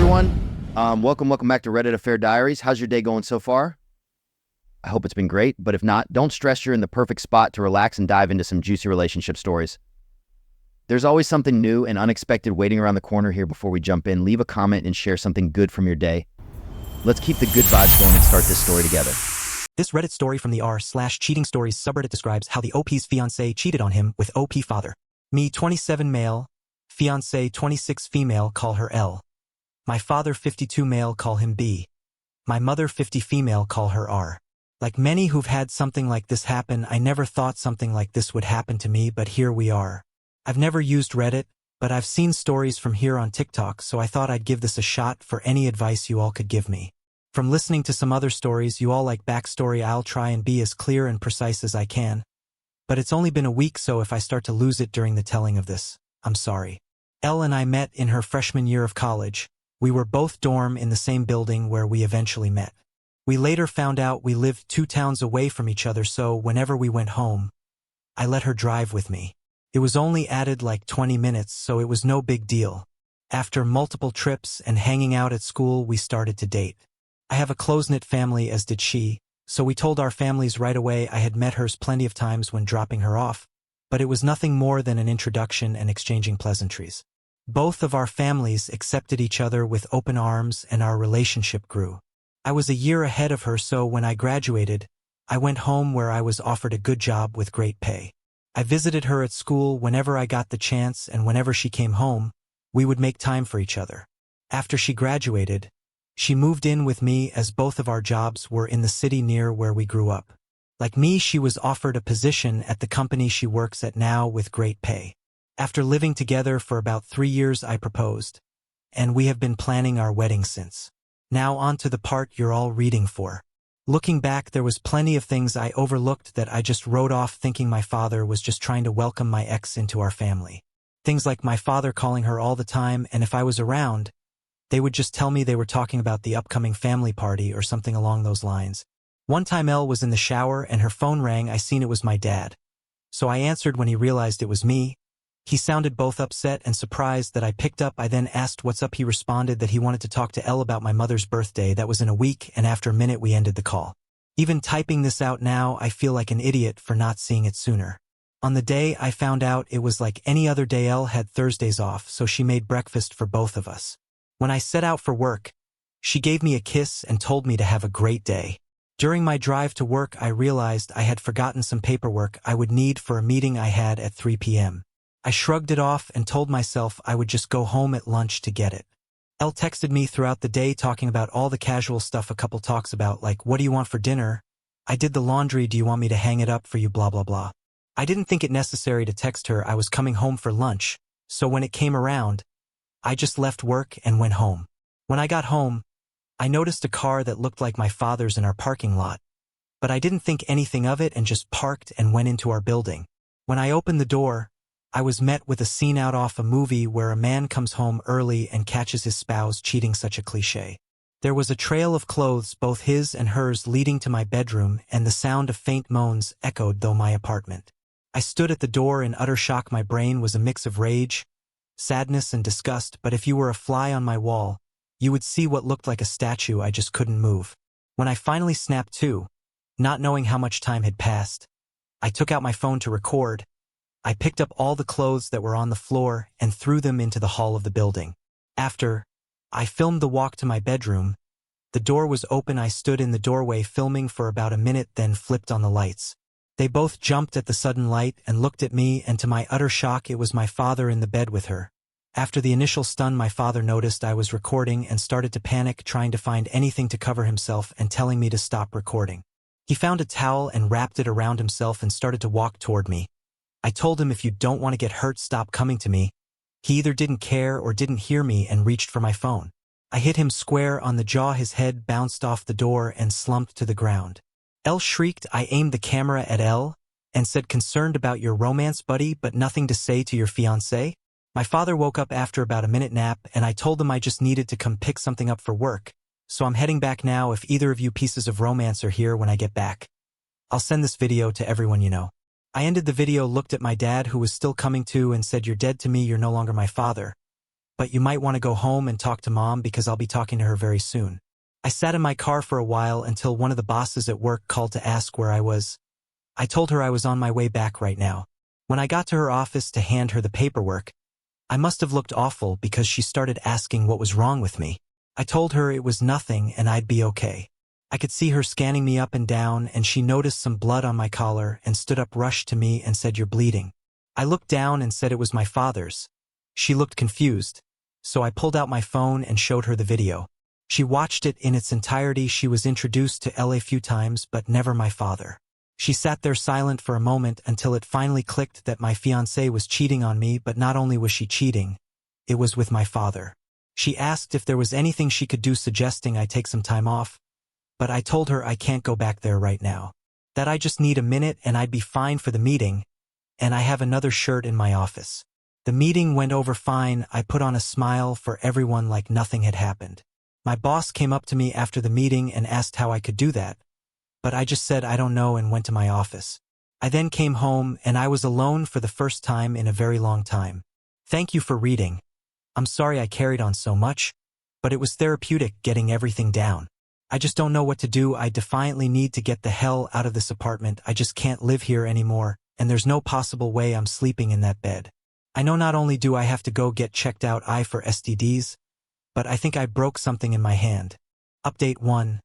everyone. Welcome back to Reddit Affair Diaries. How's your day going so far? I hope it's been great, but if not, don't stress, you're in the perfect spot to relax and dive into some juicy relationship stories. There's always something new and unexpected waiting around the corner here. Before we jump in, leave a comment and share something good from your day. Let's keep the good vibes going and start this story together. This Reddit story from the r/cheating stories subreddit describes how the OP's fiancé cheated on him with OP father. Me, 27 male, fiancé 26 female, call her L. My father, 52 male, call him B. My mother, 50 female, call her R. Like many who've had something like this happen, I never thought something like this would happen to me, but here we are. I've never used Reddit, but I've seen stories from here on TikTok, so I thought I'd give this a shot for any advice you all could give me. From listening to some other stories you all like backstory, I'll try and be as clear and precise as I can. But it's only been a week, so if I start to lose it during the telling of this, I'm sorry. Elle and I met in her freshman year of college. We were both dorm in the same building where we eventually met. We later found out we lived 2 towns away from each other, so whenever we went home, I let her drive with me. It was only added like 20 minutes, so it was no big deal. After multiple trips and hanging out at school, we started to date. I have a close-knit family, as did she, so we told our families right away. I had met hers plenty of times when dropping her off, but it was nothing more than an introduction and exchanging pleasantries. Both of our families accepted each other with open arms, and our relationship grew. I was a year ahead of her, so when I graduated, I went home where I was offered a good job with great pay. I visited her at school whenever I got the chance, and whenever she came home, we would make time for each other. After she graduated, she moved in with me as both of our jobs were in the city near where we grew up. Like me, she was offered a position at the company she works at now with great pay. After living together for about 3 years, I proposed, and we have been planning our wedding since. Now on to the part you're all reading for. Looking back, there was plenty of things I overlooked that I just wrote off, thinking my father was just trying to welcome my ex into our family. Things like my father calling her all the time, and if I was around, they would just tell me they were talking about the upcoming family party or something along those lines. One time Elle was in the shower and her phone rang. I seen it was my dad. So I answered when he realized it was me. He sounded both upset and surprised that I picked up. I then asked what's up. He responded that he wanted to talk to Elle about my mother's birthday. That was in a week, and after a minute we ended the call. Even typing this out now, I feel like an idiot for not seeing it sooner. On the day I found out, it was like any other day. Elle had Thursdays off, so she made breakfast for both of us. When I set out for work, she gave me a kiss and told me to have a great day. During my drive to work, I realized I had forgotten some paperwork I would need for a meeting I had at 3 p.m. I shrugged it off and told myself I would just go home at lunch to get it. Elle texted me throughout the day talking about all the casual stuff a couple talks about, like, what do you want for dinner? I did the laundry, do you want me to hang it up for you, blah blah blah. I didn't think it necessary to text her I was coming home for lunch, so when it came around, I just left work and went home. When I got home, I noticed a car that looked like my father's in our parking lot, but I didn't think anything of it and just parked and went into our building. When I opened the door, I was met with a scene out of a movie where a man comes home early and catches his spouse cheating. Such a cliche. There was a trail of clothes, both his and hers, leading to my bedroom, and the sound of faint moans echoed through my apartment. I stood at the door in utter shock. My brain was a mix of rage, sadness, and disgust, but if you were a fly on my wall, you would see what looked like a statue. I just couldn't move. When I finally snapped to, not knowing how much time had passed, I took out my phone to record. I picked up all the clothes that were on the floor and threw them into the hall of the building. After, I filmed the walk to my bedroom. The door was open. I stood in the doorway filming for about a minute, then flipped on the lights. They both jumped at the sudden light and looked at me, and to my utter shock, it was my father in the bed with her. After the initial stun, my father noticed I was recording and started to panic, trying to find anything to cover himself and telling me to stop recording. He found a towel and wrapped it around himself and started to walk toward me. I told him, if you don't want to get hurt, stop coming to me. He either didn't care or didn't hear me and reached for my phone. I hit him square on the jaw. His head bounced off the door and slumped to the ground. Elle shrieked. I aimed the camera at Elle and said, concerned about your romance, buddy, but nothing to say to your fiancé? My father woke up after about a minute nap, and I told him I just needed to come pick something up for work, so I'm heading back now. If either of you pieces of romance are here when I get back, I'll send this video to everyone you know. I ended the video, looked at my dad, who was still coming to, and said, you're dead to me, you're no longer my father. but you might want to go home and talk to Mom because I'll be talking to her very soon. I sat in my car for a while until one of the bosses at work called to ask where I was. I told her I was on my way back right now. When I got to her office to hand her the paperwork, I must have looked awful because she started asking what was wrong with me. I told her it was nothing and I'd be okay. I could see her scanning me up and down, and she noticed some blood on my collar and stood up, rushed to me and said, "You're bleeding." I looked down and said it was my father's. She looked confused, so I pulled out my phone and showed her the video. She watched it in its entirety. She was introduced to Elle a few times, but never my father. She sat there silent for a moment until it finally clicked that my fiancé was cheating on me, but not only was she cheating, it was with my father. She asked if there was anything she could do, suggesting I take some time off, but I told her I can't go back there right now. That I just need a minute and I'd be fine for the meeting, and I have another shirt in my office. The meeting went over fine. I put on a smile for everyone like nothing had happened. My boss came up to me after the meeting and asked how I could do that, but I just said I don't know and went to my office. I then came home and I was alone for the first time in a very long time. Thank you for reading. I'm sorry I carried on so much, but it was therapeutic getting everything down. I just don't know what to do. I defiantly need to get the hell out of this apartment. I just can't live here anymore, and there's no possible way I'm sleeping in that bed. I know not only do I have to go get checked out for STDs, but I think I broke something in my hand. Update 1.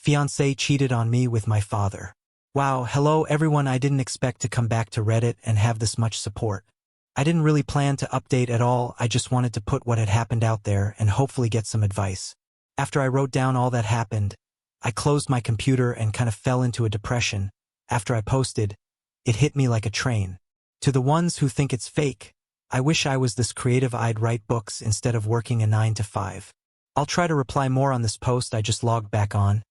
Fiancé cheated on me with my father. Wow, hello everyone. I didn't expect to come back to Reddit and have this much support. I didn't really plan to update at all. I just wanted to put what had happened out there and hopefully get some advice. After I wrote down all that happened, I closed my computer and kind of fell into a depression. After I posted, it hit me like a train. To the ones who think it's fake, I wish I was this creative. I'd write books instead of working a 9 to 5. I'll try to reply more on this post. I just logged back on,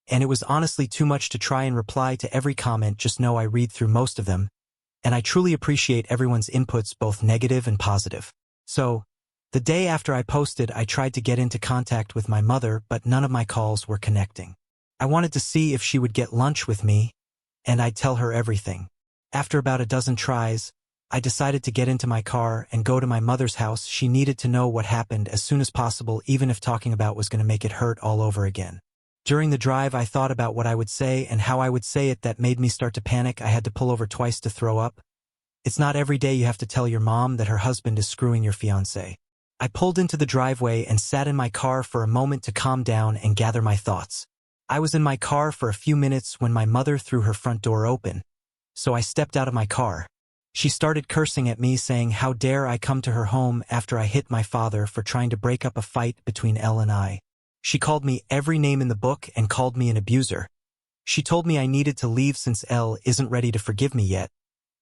and it was honestly too much to try and reply to every comment. Just know I read through most of them, and I truly appreciate everyone's inputs, both negative and positive. So, the day after I posted, I tried to get into contact with my mother, but none of my calls were connecting. I wanted to see if she would get lunch with me, and I'd tell her everything. After about a dozen tries, I decided to get into my car and go to my mother's house. She needed to know what happened as soon as possible, even if talking about was going to make it hurt all over again. During the drive, I thought about what I would say and how I would say it. That made me start to panic. I had to pull over twice to throw up. It's not every day you have to tell your mom that her husband is screwing your fiancé. I pulled into the driveway and sat in my car for a moment to calm down and gather my thoughts. I was in my car for a few minutes when my mother threw her front door open, so I stepped out of my car. She started cursing at me, saying how dare I come to her home after I hit my father for trying to break up a fight between Elle and I. She called me every name in the book and called me an abuser. She told me I needed to leave since Elle isn't ready to forgive me yet,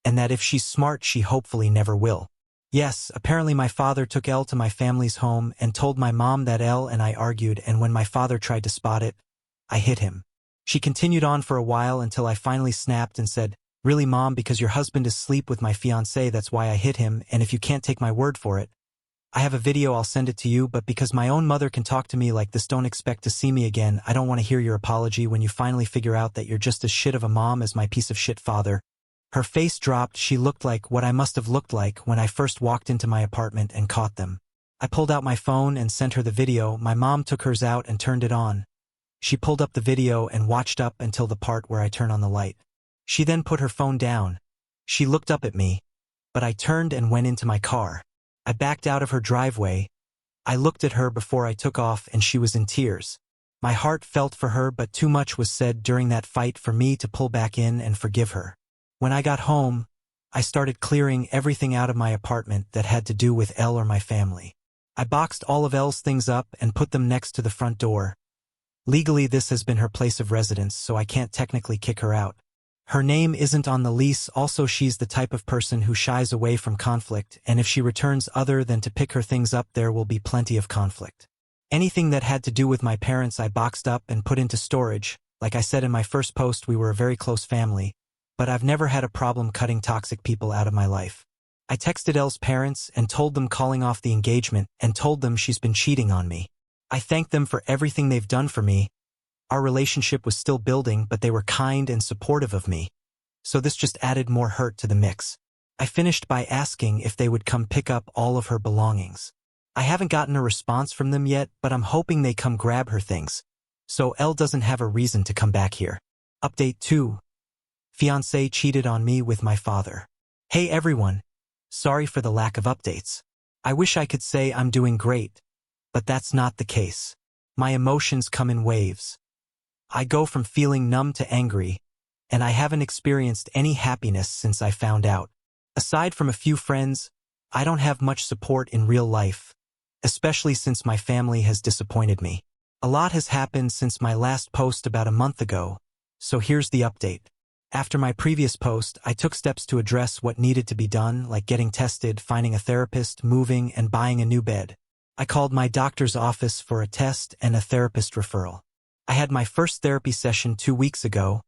and that if she's smart she hopefully never will. Yes, apparently my father took Elle to my family's home and told my mom that Elle and I argued, and when my father tried to spot it, I hit him. She continued on for a while until I finally snapped and said, "Really, Mom, because your husband is asleep with my fiancé, that's why I hit him, and if you can't take my word for it, I have a video, I'll send it to you, but because my own mother can talk to me like this, don't expect to see me again. I don't want to hear your apology when you finally figure out that you're just as shit of a mom as my piece of shit father." Her face dropped. She looked like what I must have looked like when I first walked into my apartment and caught them. I pulled out my phone and sent her the video. My mom took hers out and turned it on. She pulled up the video and watched up until the part where I turn on the light. She then put her phone down. She looked up at me, but I turned and went into my car. I backed out of her driveway. I looked at her before I took off and she was in tears. My heart felt for her, but too much was said during that fight for me to pull back in and forgive her. When I got home, I started clearing everything out of my apartment that had to do with Elle or my family. I boxed all of Elle's things up and put them next to the front door. Legally, this has been her place of residence, so I can't technically kick her out. Her name isn't on the lease. Also, she's the type of person who shies away from conflict, and if she returns other than to pick her things up, there will be plenty of conflict. Anything that had to do with my parents I boxed up and put into storage. Like I said in my first post, we were a very close family, but I've never had a problem cutting toxic people out of my life. I texted Elle's parents and told them calling off the engagement and told them she's been cheating on me. I thanked them for everything they've done for me. Our relationship was still building, but they were kind and supportive of me. So this just added more hurt to the mix. I finished by asking if they would come pick up all of her belongings. I haven't gotten a response from them yet, but I'm hoping they come grab her things. So Elle doesn't have a reason to come back here. Update 2. Fiancé cheated on me with my father. Hey everyone. Sorry for the lack of updates. I wish I could say I'm doing great, but that's not the case. My emotions come in waves. I go from feeling numb to angry, and I haven't experienced any happiness since I found out. Aside from a few friends, I don't have much support in real life, especially since my family has disappointed me. A lot has happened since my last post about a month ago, so here's the update. After my previous post, I took steps to address what needed to be done, like getting tested, finding a therapist, moving, and buying a new bed. I called my doctor's office for a test and a therapist referral. I had my first therapy session 2 weeks ago,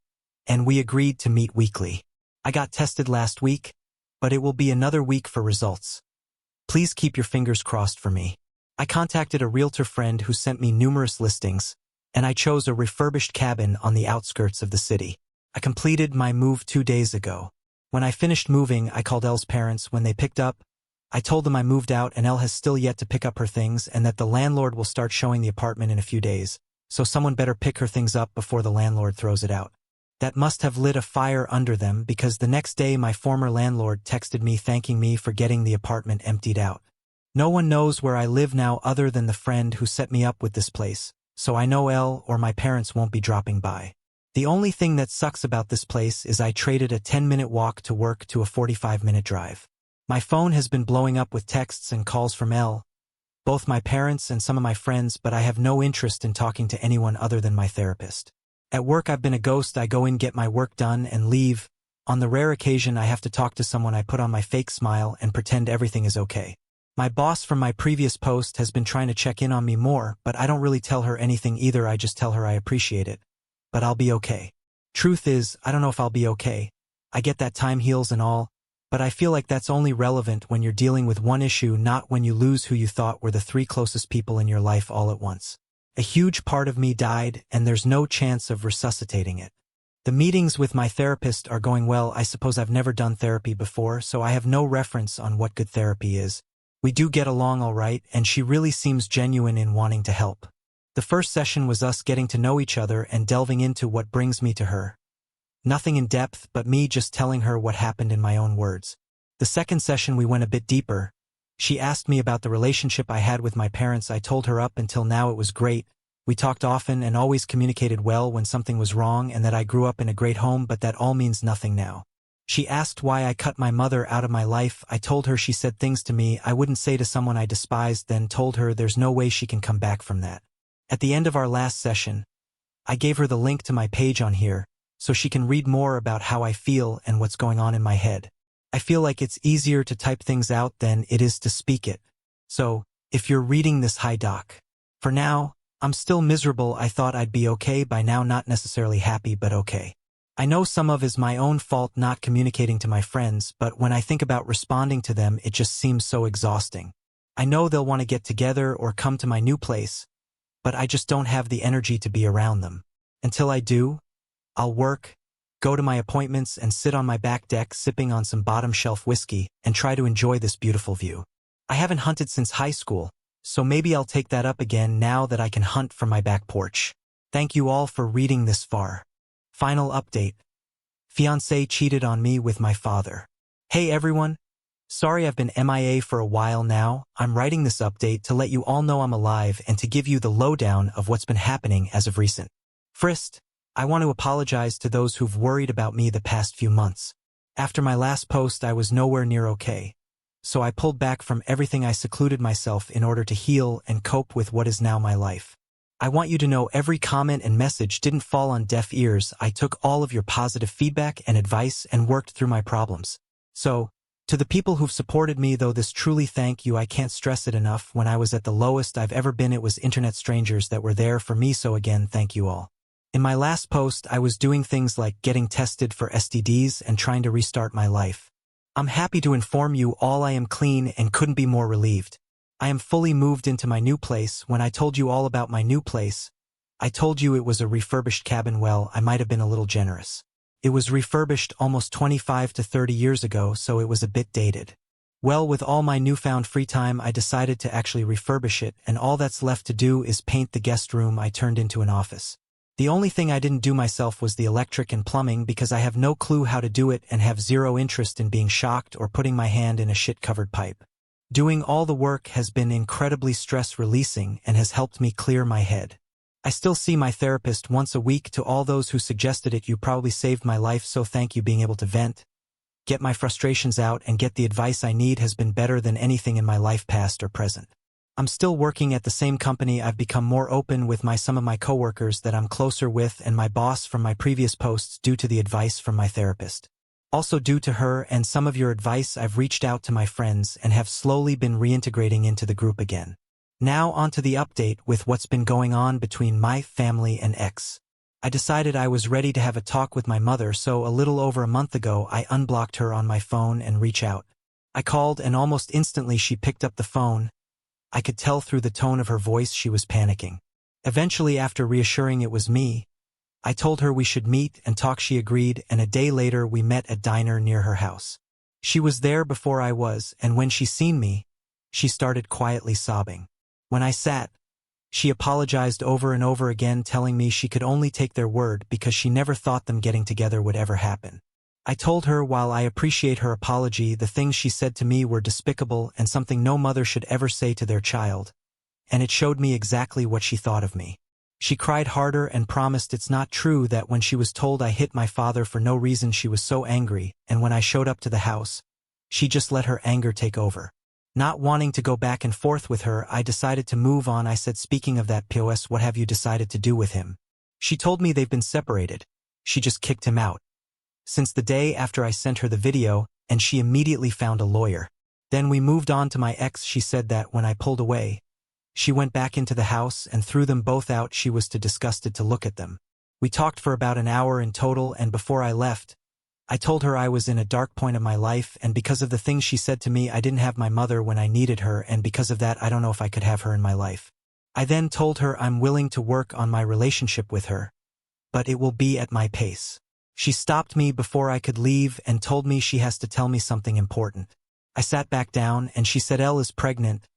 and we agreed to meet weekly. I got tested last week, but it will be another week for results. Please keep your fingers crossed for me. I contacted a realtor friend who sent me numerous listings, and I chose a refurbished cabin on the outskirts of the city. I completed my move 2 days ago. When I finished moving, I called Elle's parents. When they picked up, I told them I moved out and Elle has still yet to pick up her things and that the landlord will start showing the apartment in a few days, so someone better pick her things up before the landlord throws it out. That must have lit a fire under them because the next day my former landlord texted me thanking me for getting the apartment emptied out. No one knows where I live now other than the friend who set me up with this place, so I know Elle or my parents won't be dropping by. The only thing that sucks about this place is I traded a 10-minute walk to work to a 45-minute drive. My phone has been blowing up with texts and calls from Elle, both my parents and some of my friends, but I have no interest in talking to anyone other than my therapist. At work I've been a ghost. I go in, get my work done, and leave. On the rare occasion I have to talk to someone, I put on my fake smile and pretend everything is okay. My boss from my previous post has been trying to check in on me more, but I don't really tell her anything either. I just tell her I appreciate it. But I'll be okay. Truth is, I don't know if I'll be okay. I get that time heals and all, but I feel like that's only relevant when you're dealing with one issue, not when you lose who you thought were the 3 closest people in your life all at once. A huge part of me died, and there's no chance of resuscitating it. The meetings with my therapist are going well. I suppose I've never done therapy before, so I have no reference on what good therapy is. We do get along all right, and she really seems genuine in wanting to help. The first session was us getting to know each other and delving into what brings me to her. Nothing in depth, but me just telling her what happened in my own words. The second session we went a bit deeper. She asked me about the relationship I had with my parents. I told her up until now it was great. We talked often and always communicated well when something was wrong, and that I grew up in a great home, but that all means nothing now. She asked why I cut my mother out of my life. I told her she said things to me I wouldn't say to someone I despised, then told her there's no way she can come back from that. At the end of our last session, I gave her the link to my page on here, so she can read more about how I feel and what's going on in my head. I feel like it's easier to type things out than it is to speak it. So, if you're reading this, hi doc. For now, I'm still miserable. I thought I'd be okay by now, not necessarily happy, but okay. I know some of it is my own fault not communicating to my friends, but when I think about responding to them, it just seems so exhausting. I know they'll want to get together or come to my new place, but I just don't have the energy to be around them. Until I do, I'll work, go to my appointments, and sit on my back deck sipping on some bottom-shelf whiskey and try to enjoy this beautiful view. I haven't hunted since high school, so maybe I'll take that up again now that I can hunt from my back porch. Thank you all for reading this far. Final update. Fiancé cheated on me with my father. Hey everyone. Sorry I've been MIA for a while now. I'm writing this update to let you all know I'm alive and to give you the lowdown of what's been happening as of recent. First, I want to apologize to those who've worried about me the past few months. After my last post, I was nowhere near okay. So I pulled back from everything. I secluded myself in order to heal and cope with what is now my life. I want you to know every comment and message didn't fall on deaf ears. I took all of your positive feedback and advice and worked through my problems. So, to the people who've supported me, though, this truly thank you. I can't stress it enough. When I was at the lowest I've ever been, it was internet strangers that were there for me, so again, thank you all. In my last post, I was doing things like getting tested for STDs and trying to restart my life. I'm happy to inform you all I am clean and couldn't be more relieved. I am fully moved into my new place. When I told you all about my new place, I told you it was a refurbished cabin. Well, I might have been a little generous. It was refurbished almost 25 to 30 years ago, so it was a bit dated. Well, with all my newfound free time, I decided to actually refurbish it, and all that's left to do is paint the guest room I turned into an office. The only thing I didn't do myself was the electric and plumbing because I have no clue how to do it and have zero interest in being shocked or putting my hand in a shit-covered pipe. Doing all the work has been incredibly stress-releasing and has helped me clear my head. I still see my therapist once a week. To all those who suggested it, you probably saved my life, so thank you. Being able to vent, get my frustrations out, and get the advice I need has been better than anything in my life, past or present. I'm still working at the same company. I've become more open with some of my coworkers that I'm closer with and my boss from my previous posts due to the advice from my therapist. Also due to her and some of your advice, I've reached out to my friends and have slowly been reintegrating into the group again. Now onto the update with what's been going on between my family and ex. I decided I was ready to have a talk with my mother, so a little over a month ago I unblocked her on my phone and reached out. I called and almost instantly she picked up the phone. I could tell through the tone of her voice she was panicking. Eventually, after reassuring it was me, I told her we should meet and talk. She agreed, and a day later we met at a diner near her house. She was there before I was, and when she seen me, she started quietly sobbing. When I sat, she apologized over and over again, telling me she could only take their word because she never thought them getting together would ever happen. I told her while I appreciate her apology, the things she said to me were despicable and something no mother should ever say to their child, and it showed me exactly what she thought of me. She cried harder and promised it's not true that when she was told I hit my father for no reason she was so angry, and when I showed up to the house, she just let her anger take over. Not wanting to go back and forth with her, I decided to move on. I said, speaking of that, POS, what have you decided to do with him? She told me they've been separated. She just kicked him out. Since the day after I sent her the video, and she immediately found a lawyer. Then we moved on to my ex. She said that when I pulled away, she went back into the house and threw them both out. She was too disgusted to look at them. We talked for about an hour in total, and before I left, I told her I was in a dark point of my life, and because of the things she said to me, I didn't have my mother when I needed her, and because of that, I don't know if I could have her in my life. I then told her I'm willing to work on my relationship with her, but it will be at my pace. She stopped me before I could leave and told me she has to tell me something important. I sat back down and she said Elle is pregnant.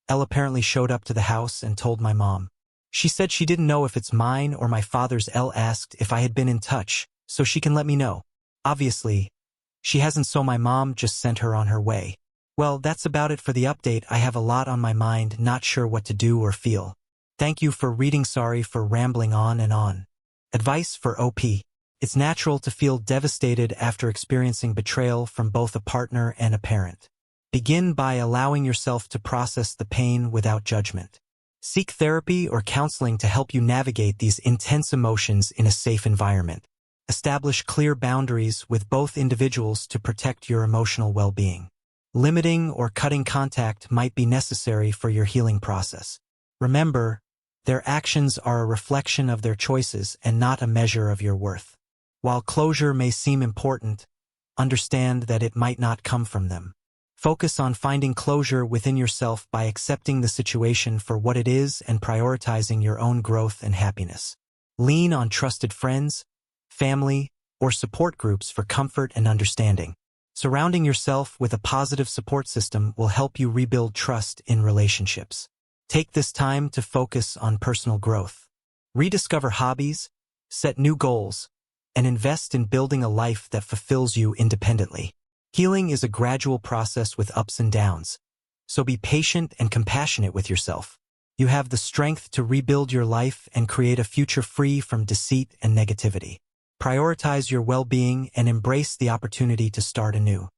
Elle apparently showed up to the house and told my mom. She said she didn't know if it's mine or my father's. Elle asked if I had been in touch, so she can let me know. Obviously, she hasn't, so my mom just sent her on her way. Well, that's about it for the update. I have a lot on my mind, not sure what to do or feel. Thank you for reading. Sorry for rambling on and on. Advice for OP. It's natural to feel devastated after experiencing betrayal from both a partner and a parent. Begin by allowing yourself to process the pain without judgment. Seek therapy or counseling to help you navigate these intense emotions in a safe environment. Establish clear boundaries with both individuals to protect your emotional well-being. Limiting or cutting contact might be necessary for your healing process. Remember, their actions are a reflection of their choices and not a measure of your worth. While closure may seem important, understand that it might not come from them. Focus on finding closure within yourself by accepting the situation for what it is and prioritizing your own growth and happiness. Lean on trusted friends, family, or support groups for comfort and understanding. Surrounding yourself with a positive support system will help you rebuild trust in relationships. Take this time to focus on personal growth. Rediscover hobbies, set new goals, and invest in building a life that fulfills you independently. Healing is a gradual process with ups and downs, so be patient and compassionate with yourself. You have the strength to rebuild your life and create a future free from deceit and negativity. Prioritize your well-being and embrace the opportunity to start anew.